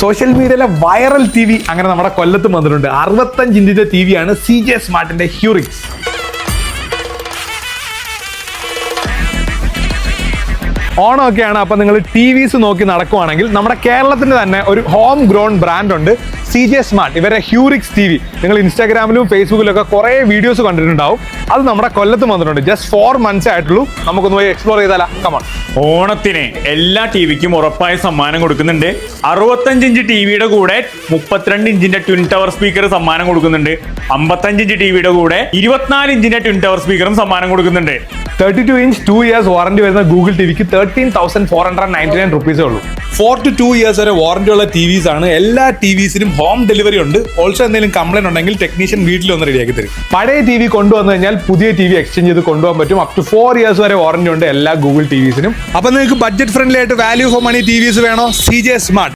Social മീഡിയയിലെ viral T V അങ്ങനെ നമ്മുടെ കൊല്ലത്ത് വന്നിട്ടുണ്ട്. 65 ഇഞ്ചിന്റെ ടി വി ആണ് CJ സ്മാർട്ടിന്റെ ഹ്യൂറിക്സ്. ഓണമൊക്കെയാണ്, അപ്പോൾ നിങ്ങൾ TVs നോക്കി നടക്കുവാണെങ്കിൽ നമ്മുടെ കേരളത്തിന്റെ തന്നെ ഒരു ഹോം ഗ്രോൺ ബ്രാൻഡ് ഉണ്ട്, CJ സ്മാർട്ട്. ഇവരെ ഹ്യൂറിക്സ് TV നിങ്ങൾ ഇൻസ്റ്റാഗ്രാമിലും ഫേസ്ബുക്കിലും ഒക്കെ കുറേ വീഡിയോസ് കണ്ടിട്ടുണ്ടാവും. അത് നമ്മുടെ കൊല്ലത്ത് വന്നിട്ടുണ്ട്. ജസ്റ്റ് 4 months ആയിട്ടുള്ളൂ. നമുക്കൊന്ന് പോയി എക്സ്പ്ലോർ ചെയ്താലോ? കമോൺ. ഓണത്തിന് എല്ലാ ടിവിക്കും ഉറപ്പായ സമ്മാനം കൊടുക്കുന്നുണ്ട്. 65 ഇഞ്ച് ടിവിയുടെ കൂടെ 32 ഇഞ്ചിന്റെ ട്വിൻ ടവർ സ്പീക്കർ സമ്മാനം കൊടുക്കുന്നുണ്ട്. 55 ഇഞ്ച് ടിവിയുടെ കൂടെ 24 ഇഞ്ചിന്റെ ട്വിൻ ടവർ സ്പീക്കറും സമ്മാനം കൊടുക്കുന്നുണ്ട്. 32 ഇഞ്ച് 2 years വാറന്റി വരുന്ന ഗൂഗിൾ ടിവിക്ക് 13,499 റുപ്പീസേ ഉള്ളൂ. 4 to 2 years വരെ വാറന്റി ഉള്ള TVs ആണ്. എല്ലാ TVസിനും ഹോം ഡെലിവറി ഉണ്ട്. ഓൾസോ എന്തെങ്കിലും കംപ്ലൈന്റ് ഉണ്ടെങ്കിൽ ടെക്നീഷ്യൻ വീട്ടിൽ ഒന്ന് റെഡിയാക്കി തരും. പഴയ TV കൊണ്ടുവന്നു കഴിഞ്ഞാൽ പുതിയ TV എക്സ്ചേഞ്ച് ചെയ്ത് കൊണ്ടുപോകാൻ പറ്റും. അപ് ടു 4 years വരെ വാറന്റി ഉണ്ട് എല്ലാ ഗൂഗിൾ TVസിനും. അപ്പൊ നിങ്ങൾക്ക് ബഡ്ജറ്റ് ഫ്രണ്ട്ലി ആയിട്ട് വാല്യൂ ഫോർ മണി TVs വേണോ? CJ smart.